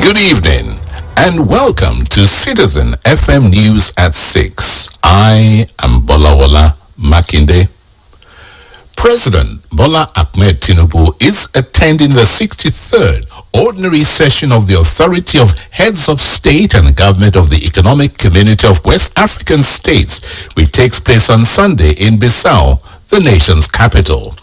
Good evening and welcome to Citizen FM News at 6. I am Bolawala Makinde. President Bola Ahmed Tinubu is attending the 63rd Ordinary Session of the Authority of Heads of State and Government of the Economic Community of West African States, which takes place on Sunday in Bissau, the nation's capital.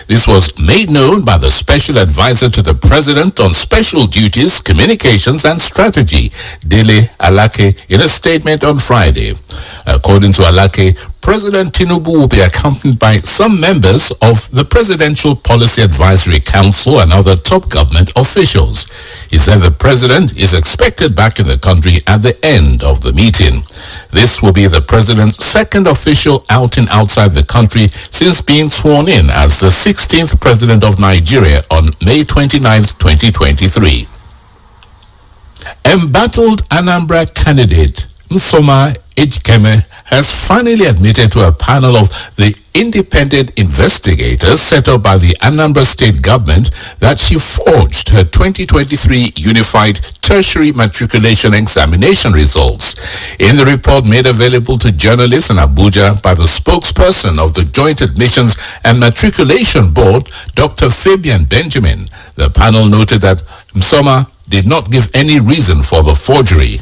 This was made known by the Special Advisor to the President on Special Duties, Communications and Strategy, Dele Alake, in a statement on Friday. According to Alake, President Tinubu will be accompanied by some members of the Presidential Policy Advisory Council and other top government officials. He said the president is expected back in the country at the end of the meeting. This will be the president's second official outing outside the country since being sworn in as the 16th president of Nigeria on May 29, 2023. Embattled Anambra candidate Nsoma Ejikeme has finally admitted to a panel of the independent investigators set up by the Anambra State government that she forged her 2023 Unified Tertiary Matriculation Examination results. In the report made available to journalists in Abuja by the spokesperson of the Joint Admissions and Matriculation Board, Dr. Fabian Benjamin, the panel noted that Nsoma did not give any reason for the forgery.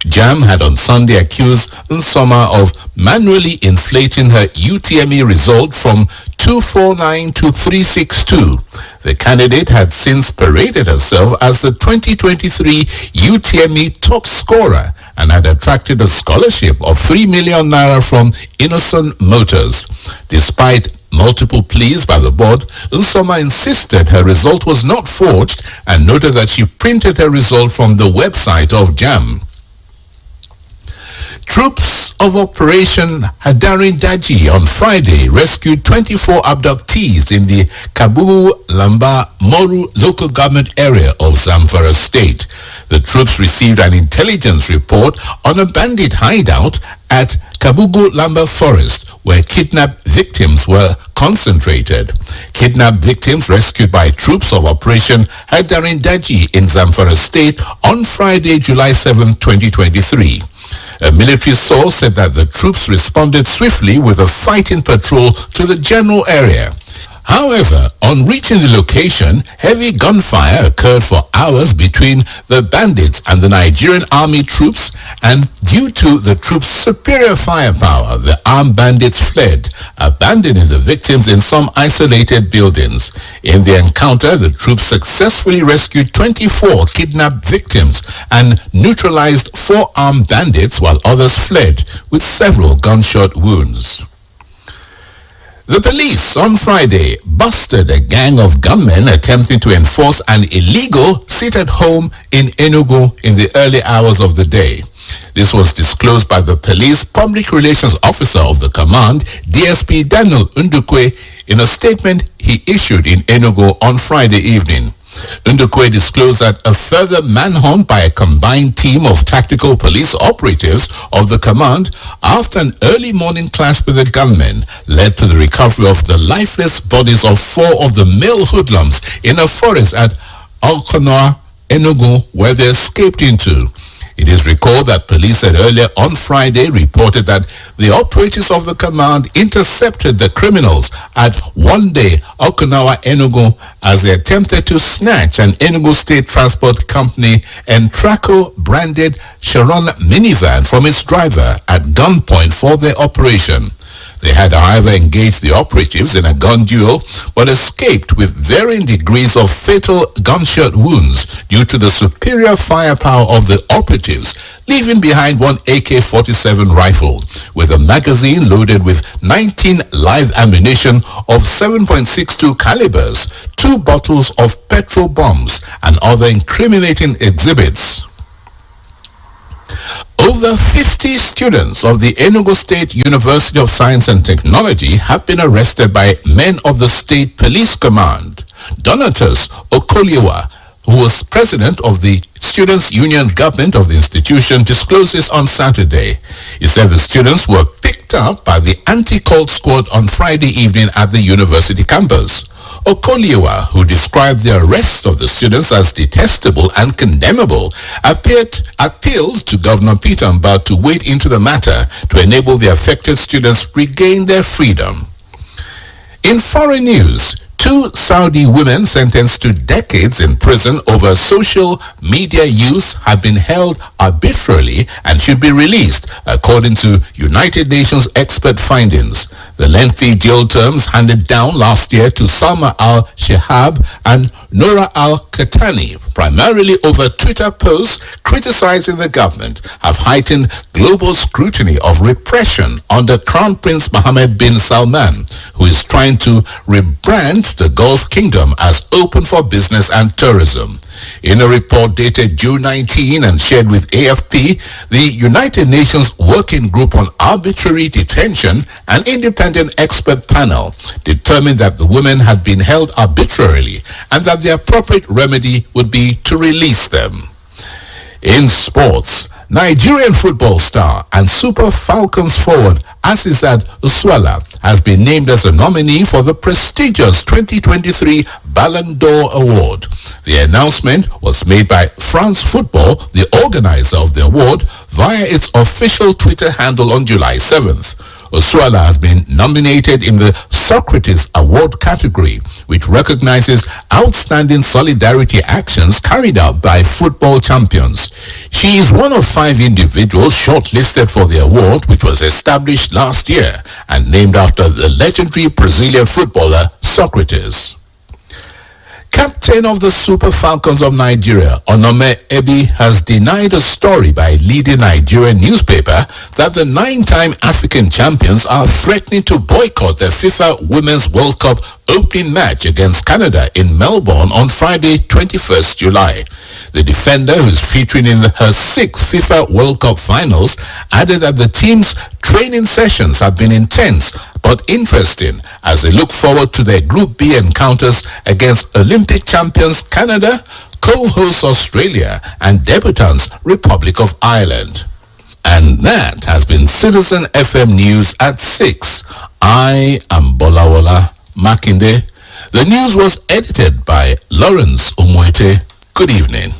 JAM had on Sunday accused Nsoma of manually inflating her UTME result from 249 to 362. The candidate had since paraded herself as the 2023 UTME top scorer and had attracted a scholarship of 3 million naira from Innocent Motors. Despite multiple pleas by the board, Nsoma insisted her result was not forged and noted that she printed her result from the website of JAM. Troops of Operation Hadarin Daji on Friday rescued 24 abductees in the Kabugu Lamba Moru local government area of Zamfara state. The troops received an intelligence report on a bandit hideout at Kabugu Lamba forest where kidnapped victims were concentrated. Kidnapped victims rescued by troops of Operation Hadarin Daji in Zamfara state on Friday, July 7, 2023. A military source said that the troops responded swiftly with a fighting patrol to the general area. However, on reaching the location, heavy gunfire occurred for hours between the bandits and the Nigerian army troops, and due to the troops' superior firepower, the armed bandits fled, abandoning the victims in some isolated buildings. In the encounter, the troops successfully rescued 24 kidnapped victims and neutralized 4 armed bandits while others fled with several gunshot wounds. The police on Friday busted a gang of gunmen attempting to enforce an illegal sit-at-home in Enugu in the early hours of the day. This was disclosed by the police public relations officer of the command, DSP Daniel Ndukwe, in a statement he issued in Enugu on Friday evening. Ndukwe disclosed that a further manhunt by a combined team of tactical police operatives of the command after an early morning clash with the gunmen led to the recovery of the lifeless bodies of 4 of the male hoodlums in a forest at Alkonoa, Enugu, where they escaped into. It is recalled that police had earlier on Friday reported that the operatives of the command intercepted the criminals at One-Day Okinawa, Enugu, as they attempted to snatch an Enugu State Transport Company Entraco branded Sharon minivan from its driver at gunpoint for their operation. They had, however, engaged the operatives in a gun duel, but escaped with varying degrees of fatal gunshot wounds due to the superior firepower of the operatives, leaving behind one AK-47 rifle with a magazine loaded with 19 live ammunition of 7.62 calibers, 2 bottles of petrol bombs, and other incriminating exhibits. Over 50 students of the Enugu State University of Science and Technology have been arrested by men of the State Police Command. Donatus Okoliewa, who was president of the Students' Union government of the institution disclosed this on Saturday. It said the students were picked up by the anti-cult squad on Friday evening at the university campus. Okoliewa, who described the arrest of the students as detestable and condemnable, appealed to Governor Peter Mbah to wade into the matter to enable the affected students regain their freedom. In foreign news, 2 Saudi women sentenced to decades in prison over social media use have been held arbitrarily and should be released, according to United Nations expert findings. The lengthy jail terms handed down last year to Salma al-Shehab and Nora al-Katani, primarily over Twitter posts criticizing the government, have heightened global scrutiny of repression under Crown Prince Mohammed bin Salman, who is trying to rebrand the Gulf Kingdom as open for business and tourism. In a report dated June 19 and shared with AFP, the United Nations Working Group on Arbitrary Detention, an independent expert panel, determined that the women had been held arbitrarily and that the appropriate remedy would be to release them. In sports, Nigerian football star and Super Falcons forward Asisat Uswala has been named as a nominee for the prestigious 2023 Ballon d'Or Award. The announcement was made by France Football, the organizer of the award, via its official Twitter handle on July 7th. Oswala has been nominated in the Socrates Award category, which recognizes outstanding solidarity actions carried out by football champions. She is one of 5 individuals shortlisted for the award, which was established last year and named after the legendary Brazilian footballer Socrates. Captain of the Super Falcons of Nigeria, Onome Ebi, has denied a story by a leading Nigerian newspaper that the 9-time African champions are threatening to boycott the FIFA Women's World Cup opening match against Canada in Melbourne on Friday, 21st July. The defender, who is featuring in her 6th FIFA World Cup finals, added that the team's training sessions have been intense but interesting as they look forward to their Group B encounters against Olympic champions Canada, co-hosts Australia, and debutants Republic of Ireland. And that has been Citizen FM News at 6. I am Bolawola Makinde. The news was edited by Lawrence Umwete. Good evening.